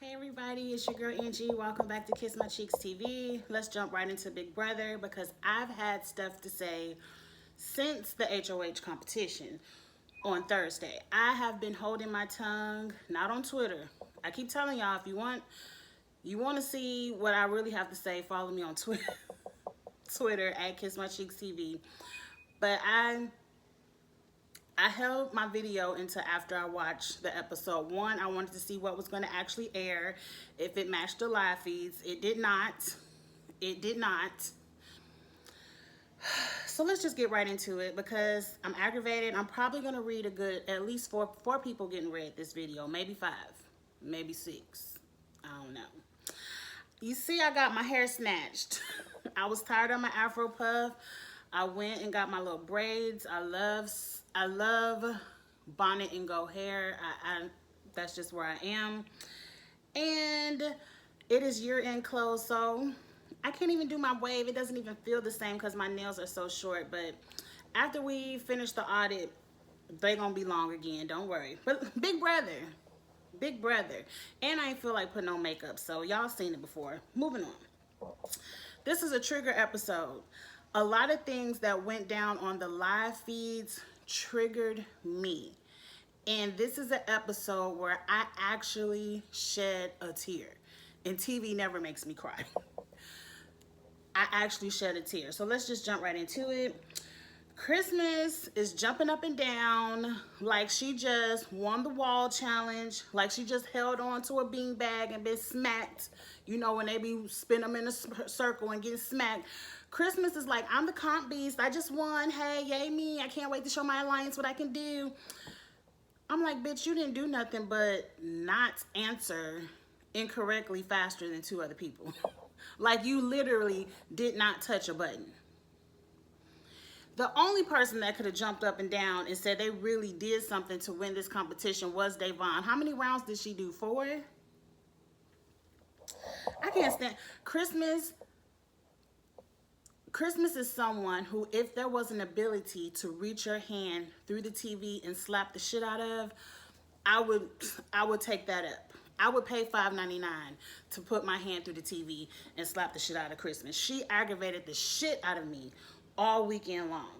Hey everybody, it's your girl Angie. Welcome back to Kiss My Cheeks TV. Let's jump right into Big Brother because I've had stuff to say since the HOH competition on Thursday. I have been holding my tongue, not on Twitter. I keep telling y'all, if you want to see what I really have to say, follow me on Twitter, Twitter at Kiss My Cheeks TV. But I held my video until after I watched the episode. One, I wanted to see what was going to actually air, if it matched the live feeds. It did not. It did not. So let's just get right into it because I'm aggravated. I'm probably going to read at least four people getting read this video. Maybe 5, maybe 6. I don't know. You see, I got my hair snatched. I was tired of my Afro puff. I went and got my little braids. I love bonnet and go hair. That's just where I am. And it is year-end close, so I can't even do my wave. It doesn't even feel the same because my nails are so short. But after we finish the audit, they're gonna be long again. Don't worry. But Big Brother. And I ain't feel like putting on makeup, so y'all seen it before. Moving on. This is a trigger episode. A lot of things that went down on the live feeds triggered me. And this is an episode where I actually shed a tear. And TV never makes me cry. I actually shed a tear. So let's just jump right into it. Christmas is jumping up and down like she just won the wall challenge, like she just held on to a beanbag and been smacked. You know, when they be spin them in a circle and get smacked. Christmas is like, I'm the comp beast. I just won. Hey, yay me. I can't wait to show my alliance what I can do. I'm like, bitch, you didn't do nothing but not answer incorrectly faster than 2 other people. Like, you literally did not touch a button. The only person that could have jumped up and down and said they really did something to win this competition was Da'Vonne. How many rounds did she do? 4? I can't stand Christmas. Christmas is someone who, if there was an ability to reach your hand through the TV and slap the shit out of, I would take that up. I would pay $5.99 to put my hand through the TV and slap the shit out of Christmas. She aggravated the shit out of me all weekend long.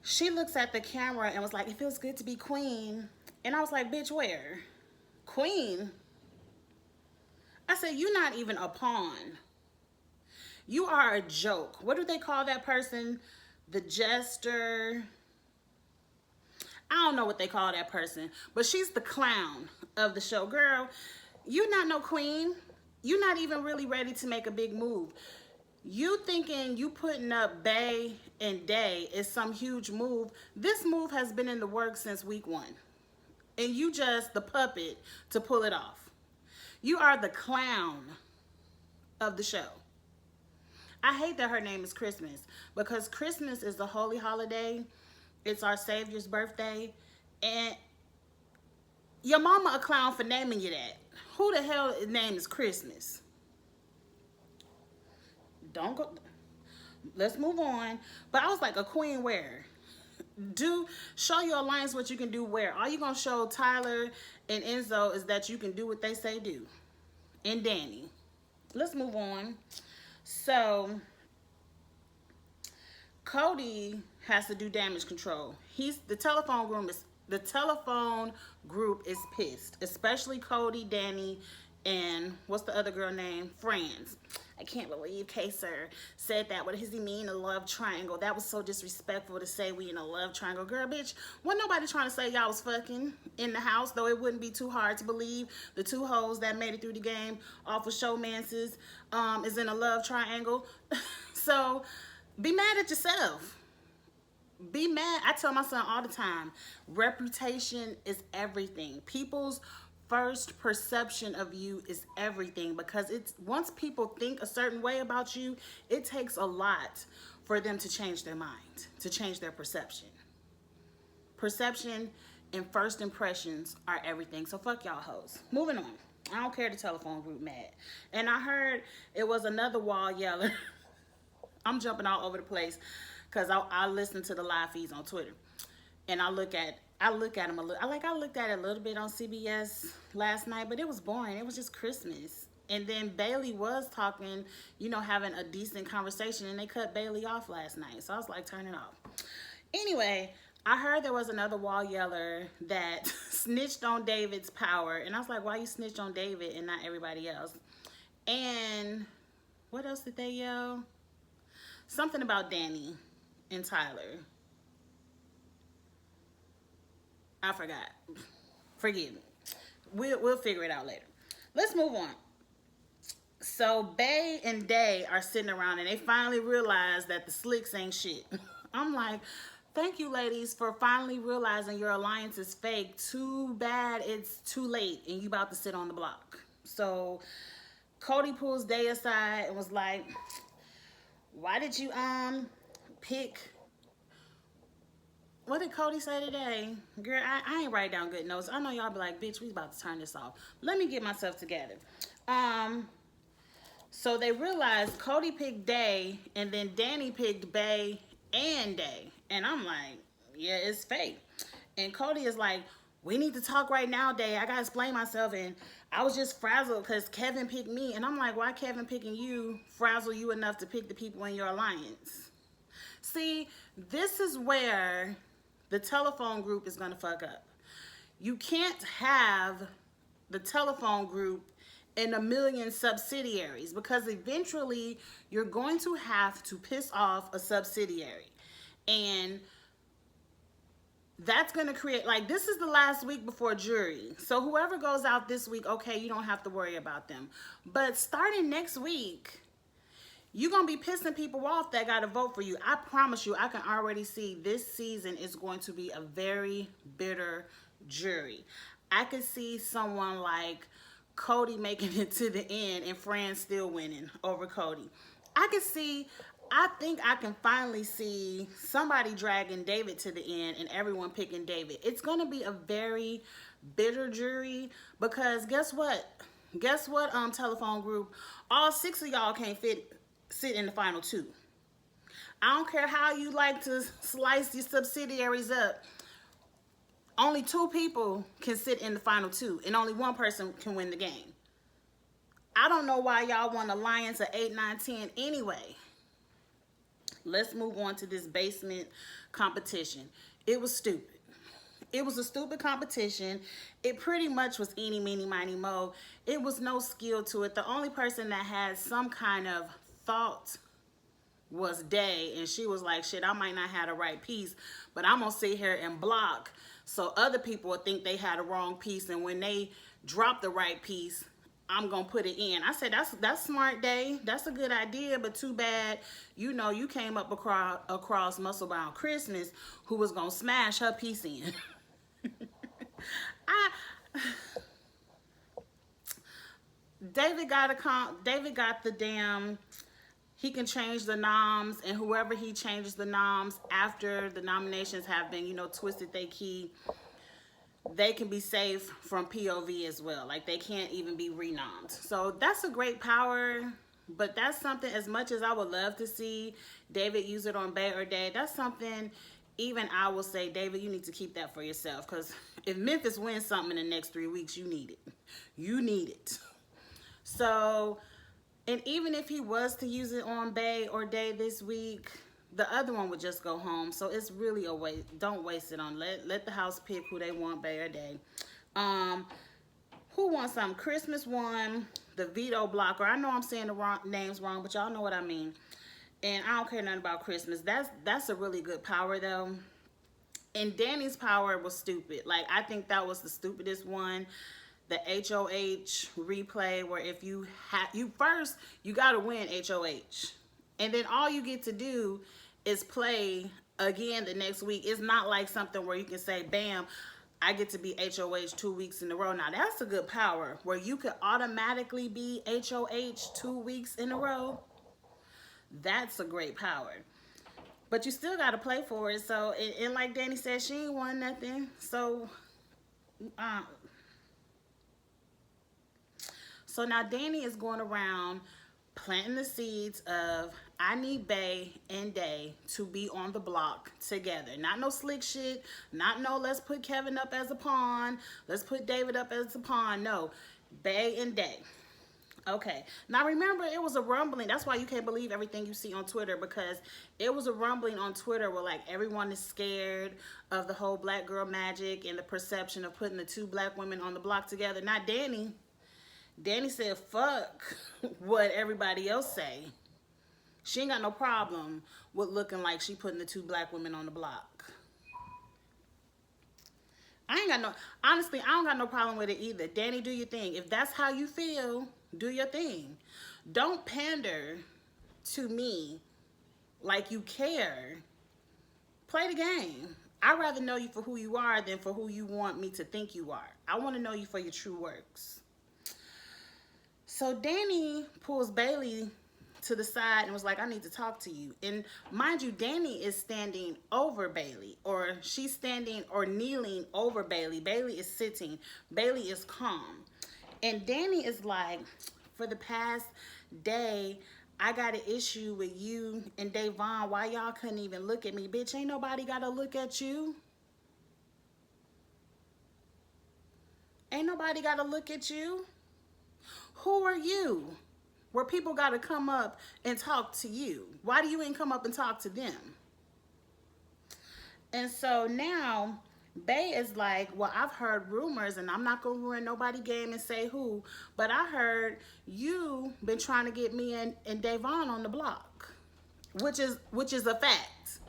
She looks at the camera and was like, it feels good to be queen. And I was like, bitch, where? Queen? I said, you're not even a pawn. You are a joke. What do they call that person? The jester. I don't know what they call that person, but she's the clown of the show. Girl, you're not no queen. You're not even really ready to make a big move. You thinking you putting up Bay and Day is some huge move. This move has been in the works since week 1. And you just the puppet to pull it off. You are the clown of the show. I hate that her name is Christmas because Christmas is the holy holiday. It's our Savior's birthday. And your mama a clown for naming you that. Who the hell name is Christmas? Don't go. Let's move on. But I was like, a queen where? Show your alliance what you can do where? All you gonna show Tyler and Enzo is that you can do what they say do. And Danny. Let's move on. So Cody has to do damage control. The telephone group is pissed, especially Cody, Danny, and what's the other girl name? Franz. I can't believe K-Sir said that. What does he mean, a love triangle? That was so disrespectful to say we in a love triangle. Girl, bitch, wasn't nobody trying to say y'all was fucking in the house, though it wouldn't be too hard to believe the 2 hoes that made it through the game off of showmances is in a love triangle. So be mad at yourself. Be mad. I tell my son all the time, reputation is everything. People's first perception of you is everything because once people think a certain way about you, it takes a lot for them to change their mind, to change their perception. Perception and first impressions are everything. So fuck y'all hoes. Moving on. I don't care the telephone group mad. And I heard it was another wall yeller. I'm jumping all over the place because I listen to the live feeds on Twitter. And I look at I look at them a little. I looked at it a little bit on CBS last night, but it was boring. It was just Christmas. And then Bailey was talking, you know, having a decent conversation, and they cut Bailey off last night. So I was like, turn it off. Anyway, I heard there was another wall yeller that snitched on David's power. And I was like, why you snitch on David and not everybody else? And what else did they yell? Something about Danny and Tyler. I forgot. Forgive me. We'll figure it out later. Let's move on. So Bay and Day are sitting around and they finally realize that the Slicks ain't shit. I'm like, thank you, ladies, for finally realizing your alliance is fake. Too bad it's too late and you about to sit on the block. So Cody pulls Day aside and was like, why did you pick... What did Cody say today? Girl, I ain't write down good notes. I know y'all be like, bitch, we about to turn this off. Let me get myself together. So they realized Cody picked Day, and then Danny picked Bay and Day. And I'm like, yeah, it's fake. And Cody is like, we need to talk right now, Day. I gotta explain myself. And I was just frazzled because Kevin picked me. And I'm like, why Kevin picking you frazzle you enough to pick the people in your alliance? See, this is where the telephone group is gonna fuck up. You can't have the telephone group in a million subsidiaries because eventually you're going to have to piss off a subsidiary. And that's going to create, like, this is the last week before jury. So whoever goes out this week, okay, you don't have to worry about them. But starting next week, you're going to be pissing people off that got to vote for you. I promise you, I can already see this season is going to be a very bitter jury. I could see someone like Cody making it to the end and Fran still winning over Cody. I think I can finally see somebody dragging David to the end and everyone picking David. It's going to be a very bitter jury because guess what? Telephone group, all 6 of y'all can't sit in the final 2. I don't care how you like to slice your subsidiaries up. Only 2 people can sit in the final 2 and only 1 person can win the game. I don't know why y'all want alliance of 8, 9, 10 anyway. Let's move on to this basement competition. It was stupid. It was a stupid competition. It pretty much was eeny, meeny, miny, mo. It was no skill to it. The only person that had some kind of thought was Day, and she was like, shit, I might not have the right piece, but I'm gonna sit here and block so other people will think they had a wrong piece, and when they drop the right piece, I'm gonna put it in. I said, that's smart, Day. That's a good idea, but too bad, you know, you came up across Musclebound Christmas, who was gonna smash her piece in. David got the damn, he can change the noms, and whoever he changes the noms after the nominations have been, you know, twisted they key, they can be safe from POV as well. Like, they can't even be renommed. So that's a great power, but that's something, as much as I would love to see David use it on Bay or Day, that's something even I will say, David, you need to keep that for yourself, because if Memphis wins something in the next 3 weeks, you need it. You need it. So, and even if he was to use it on Bay or Day this week, the other one would just go home. So it's really a waste. Don't waste it on. Let the house pick who they want, Bay or Day. Who wants something? Christmas won the veto blocker. I know I'm saying the names wrong, but y'all know what I mean. And I don't care nothing about Christmas. That's a really good power though. And Danny's power was stupid. Like, I think that was the stupidest one. The HOH replay, where if you first, you got to win HOH. And then all you get to do is play again the next week. It's not like something where you can say, bam, I get to be HOH 2 weeks in a row. Now, that's a good power, where you could automatically be HOH 2 weeks in a row. That's a great power. But you still got to play for it. So, and like Danny said, she ain't won nothing. So now Danny is going around planting the seeds of I need Bay and Day to be on the block together. Not no slick shit. Not no let's put Kevin up as a pawn. Let's put David up as a pawn. No. Bay and Day. Okay. Now remember, it was a rumbling. That's why you can't believe everything you see on Twitter, because it was a rumbling on Twitter where like everyone is scared of the whole black girl magic and the perception of putting the two black women on the block together. Not Danny. Danny said, fuck what everybody else say. She ain't got no problem with looking like she putting the two black women on the block. Honestly, I don't got no problem with it either. Danny, do your thing. If that's how you feel, do your thing. Don't pander to me like you care. Play the game. I'd rather know you for who you are than for who you want me to think you are. I want to know you for your true works. So Danny pulls Bailey to the side and was like, I need to talk to you. And mind you, Danny is standing over Bailey, or she's standing or kneeling over Bailey. Bailey is sitting. Bailey is calm. And Danny is like, for the past day, I got an issue with you and Davon. Why y'all couldn't even look at me? Bitch, ain't nobody got to look at you. Ain't nobody got to look at you. Who are you? Where people got to come up and talk to you. Why do you ain't come up and talk to them? And so now Bay is like, well, I've heard rumors, and I'm not going to ruin nobody's game and say who, but I heard you been trying to get me and Davon on the block, which is a fact.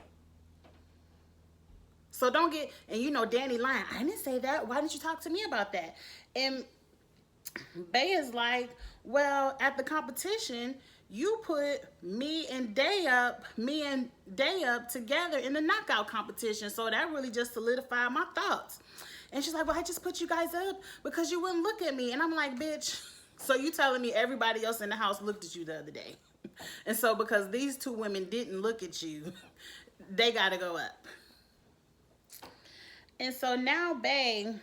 So don't get, and you know Danny lying, I didn't say that. Why didn't you talk to me about that? And Bay is like, well, at the competition, you put me and Day up together in the knockout competition. So that really just solidified my thoughts. And she's like, well, I just put you guys up because you wouldn't look at me. And I'm like, bitch, so you telling me everybody else in the house looked at you the other day. And so because these two women didn't look at you, they got to go up. And so now Bay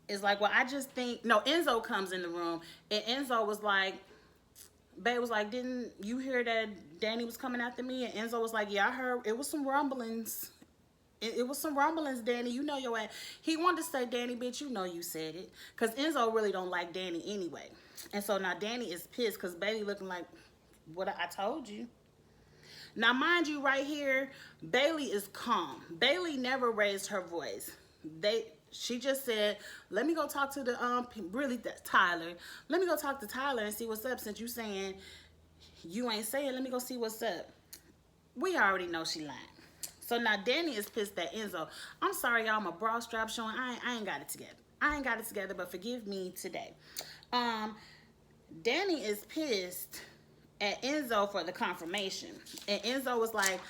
is like, well, I just think, no, Enzo comes in the room, and Enzo was like, Bae was like, didn't you hear that Danny was coming after me? And Enzo was like, yeah, I heard, it was some rumblings. It was some rumblings, Danny, you know your ass. He wanted to say, Danny, bitch, you know you said it. Because Enzo really don't like Danny anyway. And so now Danny is pissed because Bailey looking like, what I told you. Now, mind you, right here, Bailey is calm. Bailey never raised her voice. She just said, let me go talk to the, Tyler. Let me go talk to Tyler and see what's up, since you saying you ain't saying, let me go see what's up. We already know she lying. So now Danny is pissed at Enzo. I'm sorry, y'all, my bra strap showing. I ain't got it together. I ain't got it together, but forgive me today. Danny is pissed at Enzo for the confirmation. And Enzo was like,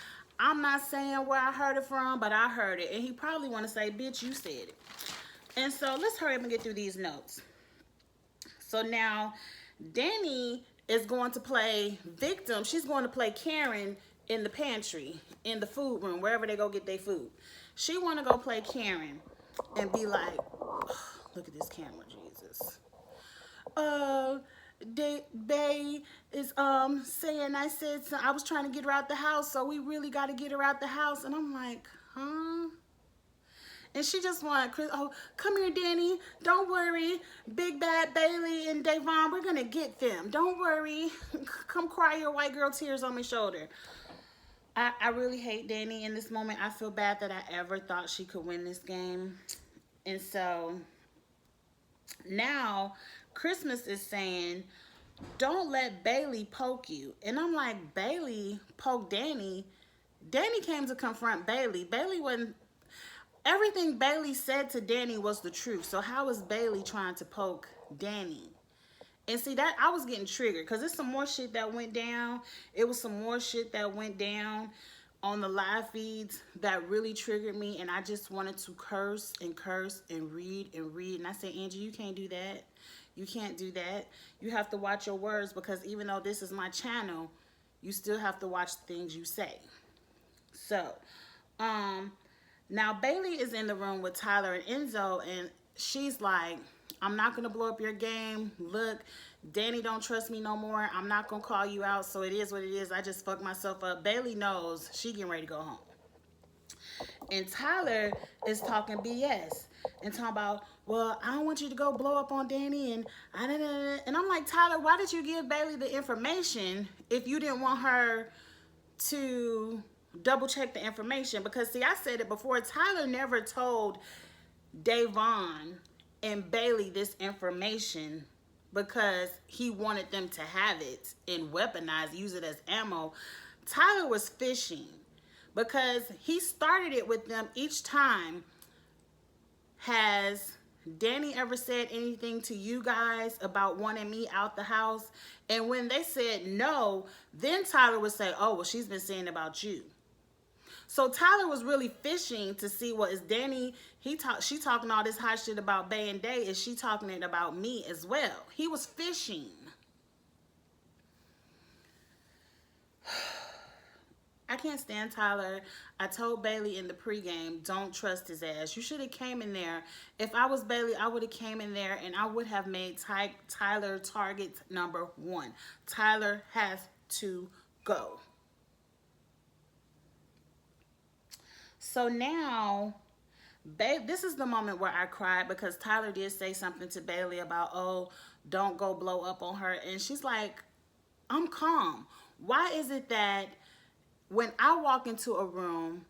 I'm not saying where I heard it from, but I heard it. And he probably want to say, bitch, you said it. And so let's hurry up and get through these notes. So now Danny is going to play victim. She's going to play Karen in the pantry, in the food room, wherever they go get their food. She want to go play Karen and be like, oh, look at this camera, Jesus. Bae is saying I said so, I was trying to get her out the house, so we really got to get her out the house. And I'm like, huh? And she just wanted Chris, oh, come here, Danny. Don't worry. Big Bad Bailey and Davon, we're going to get them. Don't worry. Come cry your white girl tears on my shoulder. I really hate Danny in this moment. I feel bad that I ever thought she could win this game. And so now Christmas is saying, don't let Bailey poke you. And I'm like, Bailey poked Danny. Danny came to confront Bailey. Bailey wasn't, everything Bailey said to Danny was the truth. So how is Bailey trying to poke Danny? And see, that I was getting triggered because there's some more shit that went down. It was some more shit that went down on the live feeds that really triggered me. And I just wanted to curse and curse and read and read. And I said, Angie, you can't do that. You can't do that. You have to watch your words, because even though this is my channel, you still have to watch the things you say. So, now Bailey is in the room with Tyler and Enzo, and she's like, I'm not going to blow up your game. Look, Danny don't trust me no more. I'm not going to call you out. So it is what it is. I just fucked myself up. Bailey knows she getting ready to go home. And Tyler is talking BS and talking about, well, I don't want you to go blow up on Danny. And I'm like, Tyler, why did you give Bailey the information if you didn't want her to double check the information? Because see, I said it before, Tyler never told Davon and Bailey this information because he wanted them to have it and weaponize, use it as ammo. Tyler was fishing because he started it with them each time. Has Danny ever said anything to you guys about wanting me out the house? And when they said no, then Tyler would say, oh, well, she's been saying about you. So Tyler was really fishing to see what is Danny, she talking all this hot shit about Bay and Day. Is she talking it about me as well? He was fishing. I can't stand Tyler. I told Bailey in the pregame, don't trust his ass. You should have came in there. If I was Bailey, I would have came in there and I would have made Tyler target number 1. Tyler has to go. So now, babe, this is the moment where I cried because Tyler did say something to Bailey about, oh, don't go blow up on her. And she's like, I'm calm. Why is it that when I walk into a room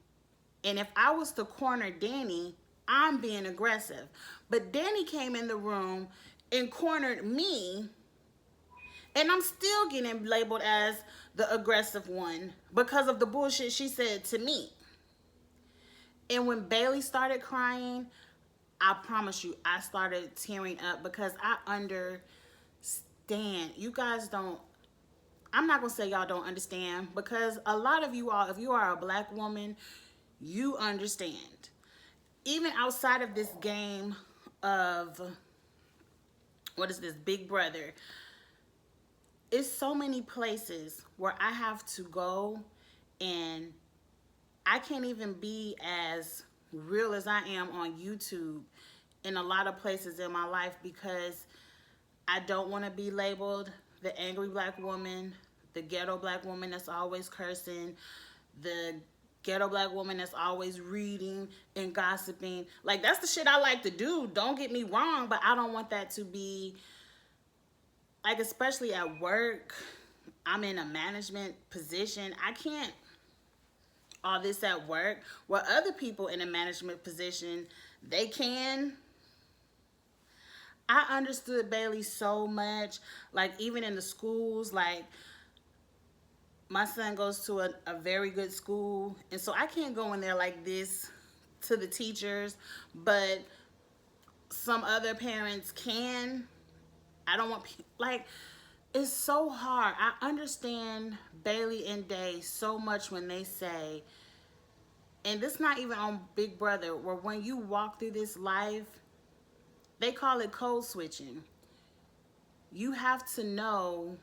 and if I was to corner Danny, I'm being aggressive? But Danny came in the room and cornered me and I'm still getting labeled as the aggressive one because of the bullshit she said to me. And when Bailey started crying, I promise you, I started tearing up because I understand. You guys don't, I'm not going to say y'all don't understand because a lot of you all, if you are a black woman, you understand. Even outside of this game of, what is this, Big Brother, it's so many places where I have to go and I can't even be as real as I am on YouTube in a lot of places in my life because I don't want to be labeled the angry black woman, the ghetto black woman that's always cursing, the ghetto black woman that's always reading and gossiping. Like, that's the shit I like to do. Don't get me wrong, but I don't want that to be, like, especially at work. I'm in a management position. I can't all this at work where other people in a management position, they can. I understood Bailey so much, like even in the schools, like my son goes to a very good school, and so I can't go in there like this to the teachers, but some other parents can. I don't want, like, it's so hard. I understand Bailey and Day so much when they say, and this not even on Big Brother, where when you walk through this life, they call it code switching. You have to know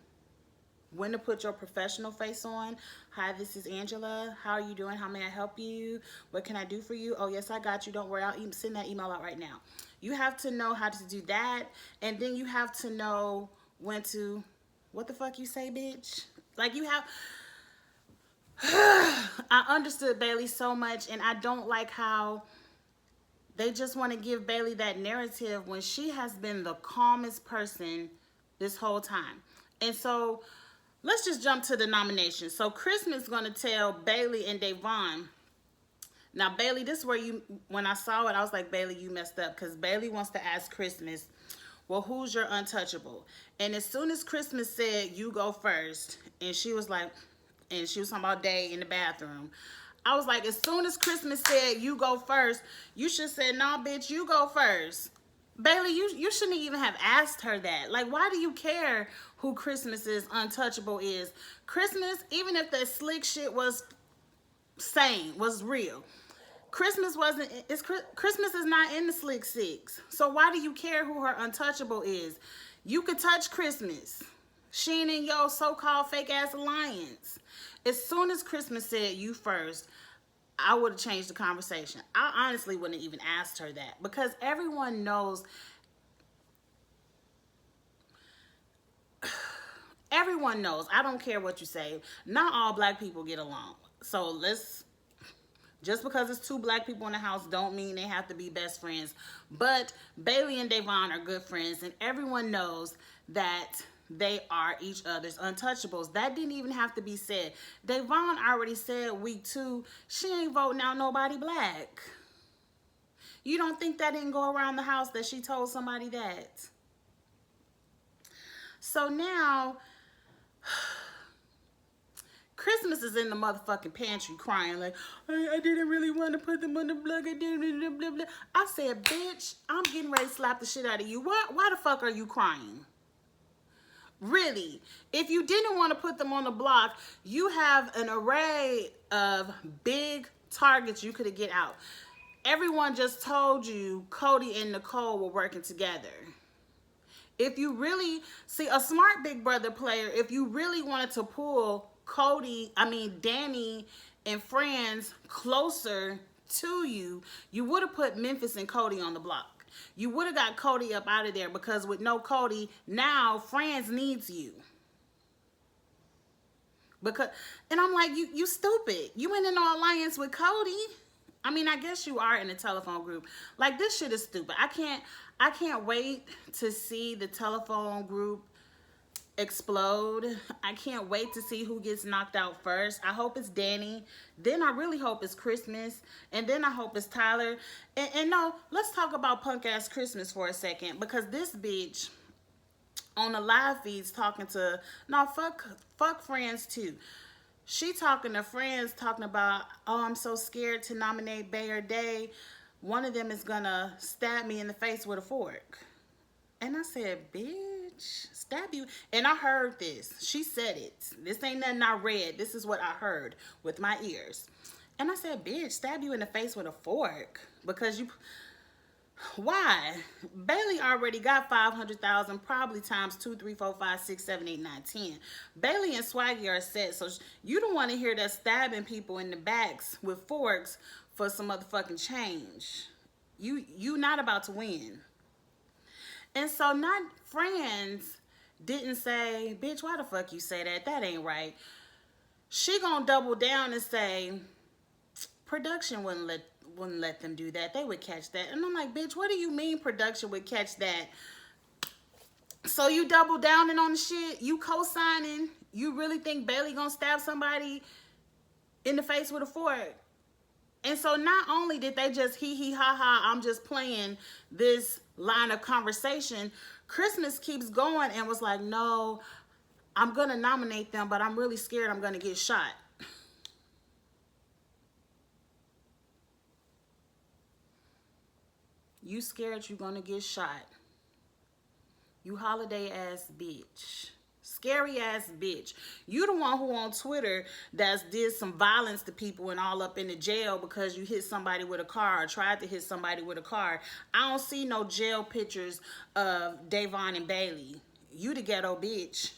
when to put your professional face on. Hi, this is Angela. How are you doing? How may I help you? What can I do for you? Oh, yes, I got you. Don't worry. I'll send that email out right now. You have to know how to do that. And then you have to know when to, what the fuck you say, bitch? Like, you have, I understood Bailey so much, and I don't like how they just want to give Bailey that narrative when she has been the calmest person this whole time. And so let's just jump to the nomination. So Christmas is going to tell Bailey and Davon. Now, Bailey, this is where you, when I saw it, I was like, Bailey, you messed up. Because Bailey wants to ask Christmas, well, who's your untouchable? And as soon as Christmas said, you go first, and she was like, and she was talking about Day in the bathroom, I was like, as soon as Christmas said, you go first, you should say, nah, bitch, you go first. Bailey, you shouldn't even have asked her that. Like, why do you care who Christmas's untouchable is? Christmas, even if that slick shit was was real, Christmas wasn't, Christmas is not in the slick six. So why do you care who her untouchable is? You could touch Christmas. She ain't in your so-called fake ass alliance. As soon as Christmas said you first, I would have changed the conversation. I honestly wouldn't have even asked her that because everyone knows everyone knows. I don't care what you say. Not all black people get along. So let's, just because it's two black people in the house don't mean they have to be best friends. But Bailey and Da'Vonne are good friends, and everyone knows that they are each other's untouchables. That didn't even have to be said. Da'Vonne already said week 2, she ain't voting out nobody black. You don't think that didn't go around the house that she told somebody that? So now, Christmas is in the motherfucking pantry crying like, I didn't really want to put them on the block. I didn't, blah, blah, blah. I said, bitch, I'm getting ready to slap the shit out of you. Why the fuck are you crying? Really? If you didn't want to put them on the block, you have an array of big targets you could get out. Everyone just told you Cody and Nicole were working together. If you really, see, a smart Big Brother player, if you really wanted to pull Danny and friends closer to you, you would have put Memphis and Cody on the block. You would have got Cody up out of there, because with no Cody, now Friends needs you. And I'm like, you stupid. You went in an alliance with Cody. I mean, I guess you are in a telephone group. Like, this shit is stupid. I can't wait to see the telephone group explode. I can't wait to see who gets knocked out first. I hope it's Danny. Then I really hope it's Christmas. And then I hope it's Tyler. And no, let's talk about punk ass Christmas for a second, because this bitch on the live feeds talking to, no, fuck Friends too. She talking to Friends, talking about, oh, I'm so scared to nominate Bay or Day. One of them is gonna stab me in the face with a fork. And I said, bitch, stab you. And I heard this. She said it. This ain't nothing I read. This is what I heard with my ears. And I said, bitch, stab you in the face with a fork. Because you, why? Bailey already got 500,000, probably times 2, 3, 4, 5, 6, 7, 8, 9, 10. Bailey and Swaggy are set. So you don't want to hear that stabbing people in the backs with forks for some motherfucking change. You not about to win. And so not Friends didn't say, bitch, why the fuck you say that? That ain't right. She gonna double down and say, production wouldn't let them do that. They would catch that. And I'm like, bitch, what do you mean production would catch that? So you double downing on the shit? You co-signing? You really think Bailey gonna stab somebody in the face with a fork? And so not only did they just hee ha ha, I'm just playing this line of conversation, Christmas keeps going and was like, no, I'm going to nominate them, but I'm really scared I'm going to get shot. You scared you're going to get shot. You holiday ass bitch. Scary ass bitch. You the one who on Twitter that's did some violence to people and all up in the jail because you hit somebody with a car or tried to hit somebody with a car. I don't see no jail pictures of Da'Vonne and Bailey. You the ghetto bitch.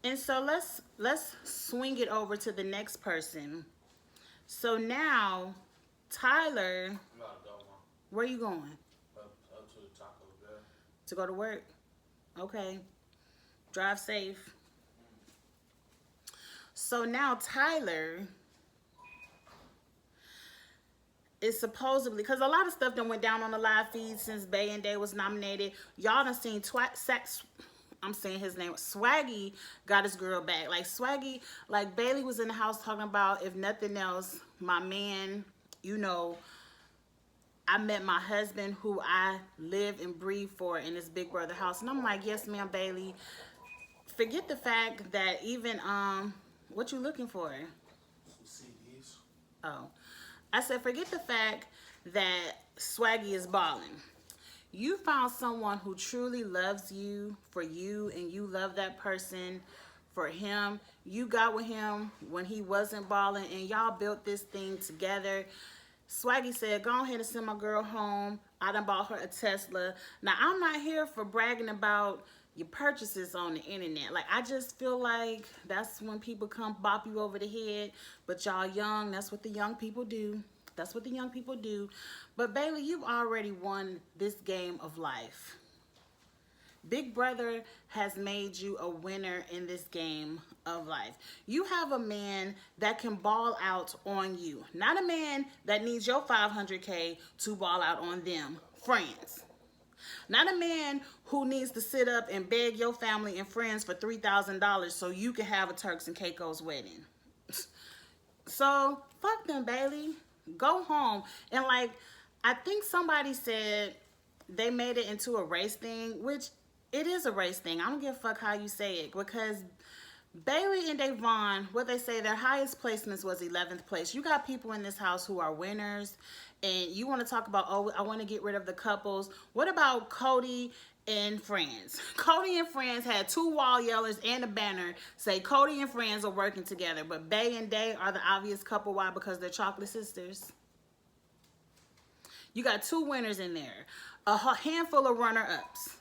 And so let's swing it over to the next person. So now Tyler, where you going? To go to work? Okay. Drive safe. So now Tyler is supposedly, because a lot of stuff done went down on the live feed since Bay and Day was nominated. Y'all done seen I'm saying his name, Swaggy got his girl back. Like Swaggy, like Bailey was in the house talking about, if nothing else, my man, you know, I met my husband who I live and breathe for in this Big Brother house. And I'm like, yes, ma'am, Bailey. Forget the fact that even, what you looking for? Some CDs. Oh. I said, forget the fact that Swaggy is balling. You found someone who truly loves you for you, and you love that person for him. You got with him when he wasn't balling, and y'all built this thing together. Swaggy said, go ahead and send my girl home. I done bought her a Tesla. Now, I'm not here for bragging about your purchases on the internet. Like, I just feel like that's when people come bop you over the head. But y'all young, that's what the young people do. That's what the young people do. But Bailey, you've already won this game of life. Big Brother has made you a winner in this game of life. You have a man that can ball out on you. Not a man that needs your 500K to ball out on them. Friends. Not a man who needs to sit up and beg your family and friends for $3,000 so you can have a Turks and Caicos wedding. So, fuck them, Bailey. Go home. And like, I think somebody said they made it into a race thing, which it is a race thing. I don't give a fuck how you say it, because Bailey and Da'Vonne, what they say, their highest placements was 11th place. You got people in this house who are winners, and you want to talk about, oh, I want to get rid of the couples. What about Cody and Friends? Cody and Friends had 2 wall yellers and a banner say Cody and Friends are working together, but Bay and Day are the obvious couple. Why? Because they're chocolate sisters. You got 2 winners in there, a handful of runner-ups,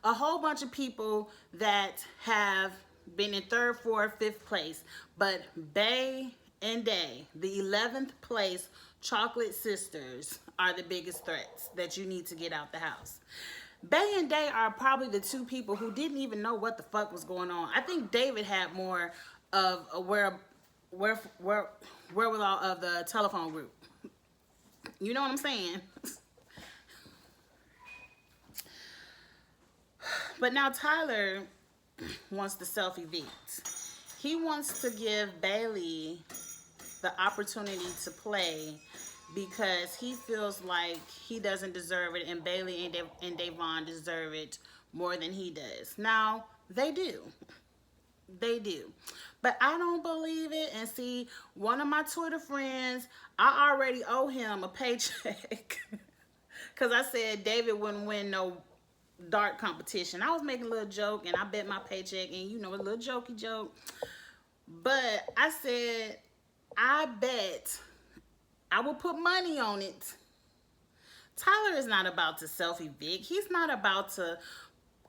a whole bunch of people that have been in 3rd, 4th, 5th place, but Bay and Day, the 11th place chocolate sisters, are the biggest threats that you need to get out the house. Bay and Day are probably the 2 people who didn't even know what the fuck was going on. I think David had more of a wherewithal of the telephone group. You know what I'm saying? But now Tyler wants to self-evict. He wants to give Bailey the opportunity to play because he feels like he doesn't deserve it, and Bailey and Da'Vonne deserve it more than he does. Now, they do. They do. But I don't believe it. And see, one of my Twitter friends, I already owe him a paycheck because I said David wouldn't win no dart competition. I was making a little joke, and I bet my paycheck, and you know, a little jokey joke. But I said, I bet I will put money on it. Tyler is not about to self-evict. He's not about to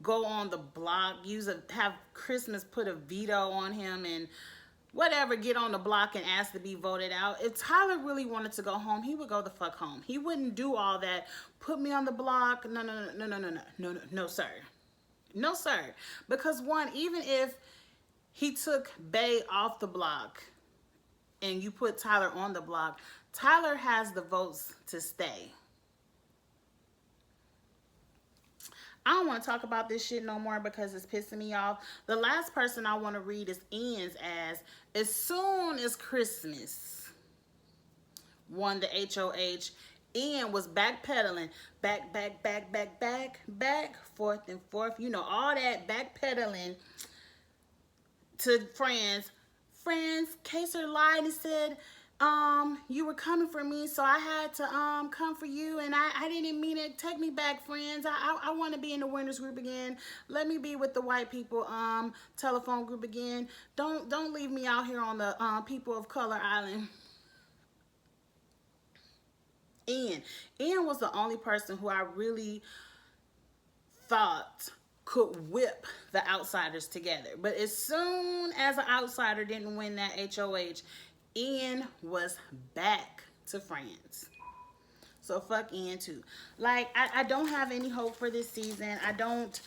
go on the block, have Christmas put a veto on him and whatever, get on the block and ask to be voted out. If Tyler really wanted to go home, he would go the fuck home. He wouldn't do all that. Put me on the block. No, sir. No, sir. Because one, even if he took Bay off the block and you put Tyler on the block, Tyler has the votes to stay. I don't want to talk about this shit no more because it's pissing me off. The last person I want to read is Ian's as soon as Christmas won the HOH, Ian was backpedaling, back, forth and forth. You know, all that backpedaling to Friends. Friends, Kaser lied and said, you were coming for me, so I had to come for you, and I didn't mean it. Take me back, Friends. I want to be in the winners group again. Let me be with the white people telephone group again. Don't leave me out here on the people of color island. Ian was the only person who I really thought could whip the outsiders together. But as soon as an outsider didn't win that HOH, Ian was back to Friends. So fuck Ian too. Like, I don't have any hope for this season. I don't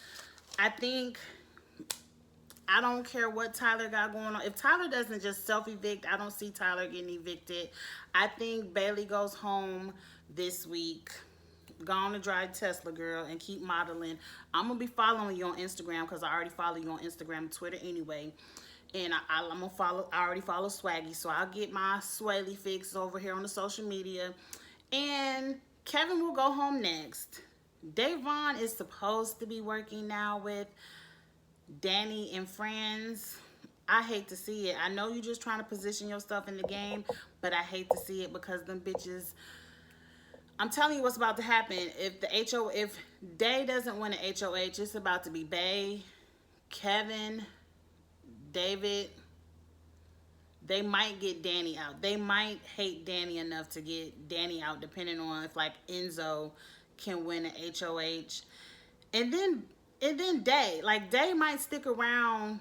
care what Tyler got going on. If Tyler doesn't just self-evict, I don't see Tyler getting evicted. I think Bailey goes home this week. Go on and drive Tesla, girl, and keep modeling. I'm going to be following you on Instagram because I already follow you on Instagram and Twitter anyway. And I'm gonna follow. I already follow Swaggy, so I'll get my Swaley fix over here on the social media. And Kevin will go home next. Da'Vonne is supposed to be working now with Danny and Friends. I hate to see it. I know you're just trying to position yourself in the game, but I hate to see it because them bitches. I'm telling you what's about to happen. If Day doesn't win an HOH, it's about to be Bay, Kevin, David. They might get Danny out. They might hate Danny enough to get Danny out, depending on if like Enzo can win an HOH. And then Day. Like, Day might stick around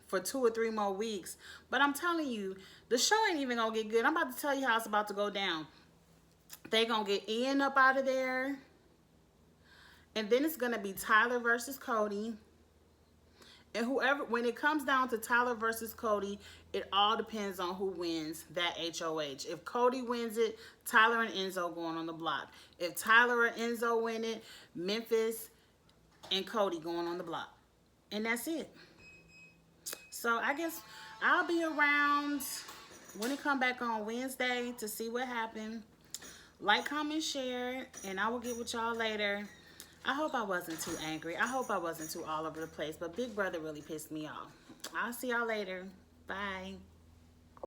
for 2 or 3 more weeks. But I'm telling you, the show ain't even gonna get good. I'm about to tell you how it's about to go down. They gonna get Ian up out of there. And then it's going to be Tyler versus Cody. And whoever, when it comes down to Tyler versus Cody, it all depends on who wins that HOH. If Cody wins it, Tyler and Enzo going on the block. If Tyler or Enzo win it, Memphis and Cody going on the block. And that's it. So I guess I'll be around when it come back on Wednesday to see what happened. Like, comment, share, and I will get with y'all later. I hope I wasn't too angry. I hope I wasn't too all over the place, but Big Brother really pissed me off. I'll see y'all later. Bye.